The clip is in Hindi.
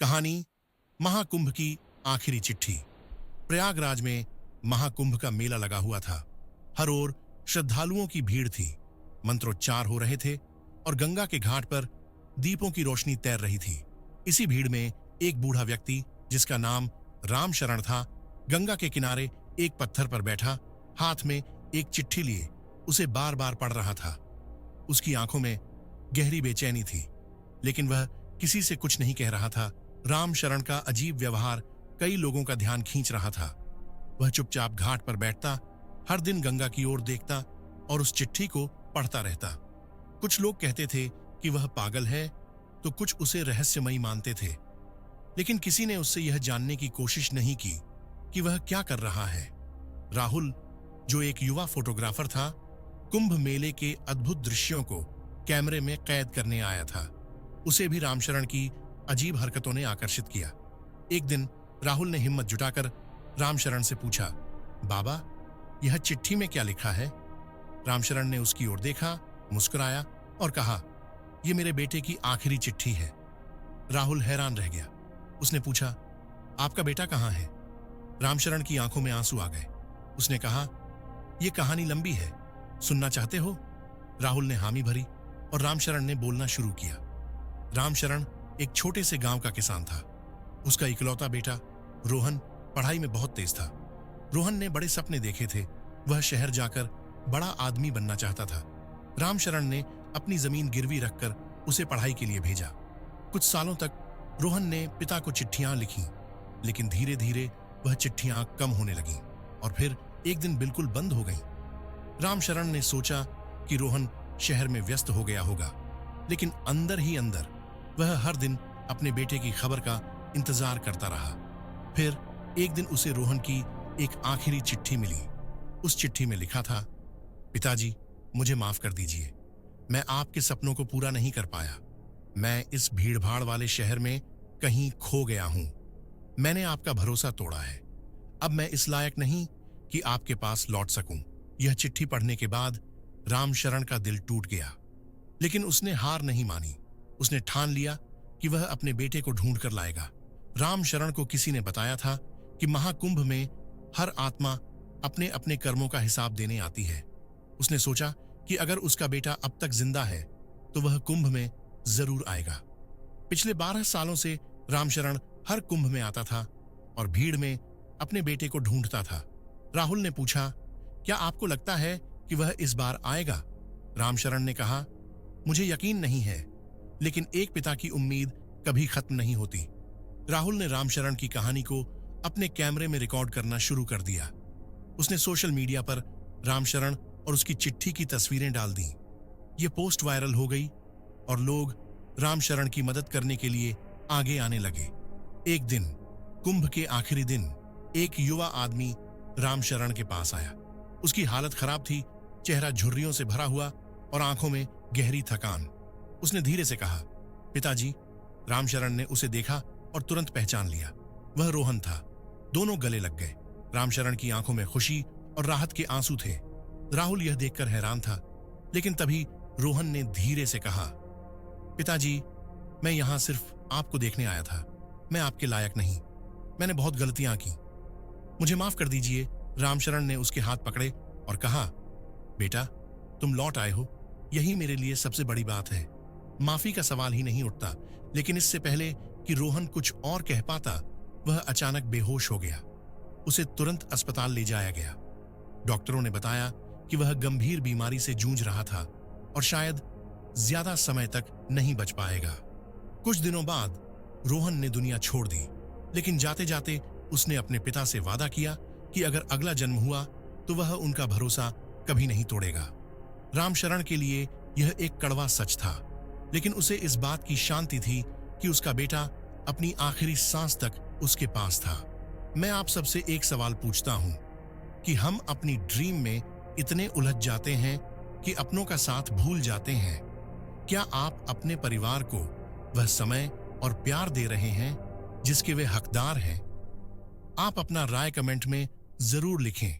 कहानी महाकुंभ की आखिरी चिट्ठी। प्रयागराज में महाकुंभ का मेला लगा हुआ था। हर ओर श्रद्धालुओं की भीड़ थी। मंत्रोच्चार हो रहे थे और गंगा के घाट पर दीपों की रोशनी तैर रही थी। इसी भीड़ में एक बूढ़ा व्यक्ति जिसका नाम राम शरण था, गंगा के किनारे एक पत्थर पर बैठा, हाथ में एक चिट्ठी लिए उसे बार बार पढ़ रहा था। उसकी आंखों में गहरी बेचैनी थी, लेकिन वह किसी से कुछ नहीं कह रहा था। राम शरण का अजीब व्यवहार कई लोगों का ध्यान खींच रहा था। वह चुपचाप घाट पर बैठता, हर दिन गंगा की ओर देखता और उस चिट्ठी को पढ़ता रहता। कुछ लोग कहते थे कि वह पागल है, तो कुछ उसे रहस्यमयी मानते थे, लेकिन किसी ने उससे यह जानने की कोशिश नहीं की कि वह क्या कर रहा है। राहुल, जो एक युवा फोटोग्राफर था, कुंभ मेले के अद्भुत दृश्यों को कैमरे में कैद करने आया था। उसे भी रामशरण की अजीब हरकतों ने आकर्षित किया। एक दिन राहुल ने हिम्मत जुटाकर रामशरण से पूछा, बाबा, यह चिट्ठी में क्या लिखा है? रामशरण ने उसकी ओर देखा, मुस्कुराया और कहा, यह मेरे बेटे की आखिरी चिट्ठी है। राहुल हैरान रह गया। उसने पूछा, आपका बेटा कहाँ है? रामशरण की आंखों में आंसू आ गए। उसने कहा, यह कहानी लंबी है, सुनना चाहते हो? राहुल ने हामी भरी और रामशरण ने बोलना शुरू किया। रामशरण एक छोटे से गांव का किसान था। उसका इकलौता बेटा रोहन पढ़ाई में बहुत तेज था। रोहन ने बड़े सपने देखे थे। वह शहर जाकर बड़ा आदमी बनना चाहता था। रामशरण ने अपनी जमीन गिरवी रखकर उसे पढ़ाई के लिए भेजा। कुछ सालों तक रोहन ने पिता को चिट्ठियां लिखीं, लेकिन धीरे धीरे वह चिट्ठियां कम होने लगीं और फिर एक दिन बिल्कुल बंद हो गईं। रामशरण ने सोचा कि रोहन शहर में व्यस्त हो गया होगा, लेकिन अंदर ही अंदर वह हर दिन अपने बेटे की खबर का इंतजार करता रहा। फिर एक दिन उसे रोहन की एक आखिरी चिट्ठी मिली। उस चिट्ठी में लिखा था, पिताजी, मुझे माफ कर दीजिए, मैं आपके सपनों को पूरा नहीं कर पाया। मैं इस भीड़भाड़ वाले शहर में कहीं खो गया हूं। मैंने आपका भरोसा तोड़ा है। अब मैं इस लायक नहीं कि आपके पास लौट सकूं। यह चिट्ठी पढ़ने के बाद रामशरण का दिल टूट गया, लेकिन उसने हार नहीं मानी। उसने ठान लिया कि वह अपने बेटे को ढूंढ कर लाएगा। रामशरण को किसी ने बताया था कि महाकुंभ में हर आत्मा अपने अपने कर्मों का हिसाब देने आती है। उसने सोचा कि अगर उसका बेटा अब तक जिंदा है तो वह कुंभ में जरूर आएगा। पिछले 12 सालों से रामशरण हर कुंभ में आता था और भीड़ में अपने बेटे को ढूंढता था। राहुल ने पूछा, क्या आपको लगता है कि वह इस बार आएगा? रामशरण ने कहा, मुझे यकीन नहीं है, लेकिन एक पिता की उम्मीद कभी खत्म नहीं होती। राहुल ने रामशरण की कहानी को अपने कैमरे में रिकॉर्ड करना शुरू कर दिया। उसने सोशल मीडिया पर रामशरण और उसकी चिट्ठी की तस्वीरें डाल दी। ये पोस्ट वायरल हो गई और लोग रामशरण की मदद करने के लिए आगे आने लगे। एक दिन, कुंभ के आखिरी दिन, एक युवा आदमी रामशरण के पास आया। उसकी हालत खराब थी, चेहरा झुर्रियों से भरा हुआ और आंखों में गहरी थकान। उसने धीरे से कहा, पिताजी। रामशरण ने उसे देखा और तुरंत पहचान लिया। वह रोहन था। दोनों गले लग गए। रामशरण की आंखों में खुशी और राहत के आंसू थे। राहुल यह देखकर हैरान था, लेकिन तभी रोहन ने धीरे से कहा, पिताजी, मैं यहां सिर्फ आपको देखने आया था। मैं आपके लायक नहीं। मैंने बहुत गलतियां की। मुझे माफ कर दीजिए। रामशरण ने उसके हाथ पकड़े और कहा, बेटा, तुम लौट आए हो, यही मेरे लिए सबसे बड़ी बात है। माफी का सवाल ही नहीं उठता, लेकिन इससे पहले कि रोहन कुछ और कह पाता, वह अचानक बेहोश हो गया। उसे तुरंत अस्पताल ले जाया गया। डॉक्टरों ने बताया कि वह गंभीर बीमारी से जूझ रहा था और शायद ज्यादा समय तक नहीं बच पाएगा। कुछ दिनों बाद रोहन ने दुनिया छोड़ दी, लेकिन जाते जाते उसने अपने पिता से वादा किया कि अगर अगला जन्म हुआ तो वह उनका भरोसा कभी नहीं तोड़ेगा। रामशरण के लिए यह एक कड़वा सच था, लेकिन उसे इस बात की शांति थी कि उसका बेटा अपनी आखिरी सांस तक उसके पास था। मैं आप सबसे एक सवाल पूछता हूं कि हम अपनी ड्रीम में इतने उलझ जाते हैं कि अपनों का साथ भूल जाते हैं। क्या आप अपने परिवार को वह समय और प्यार दे रहे हैं जिसके वे हकदार हैं? आप अपना राय कमेंट में जरूर लिखें।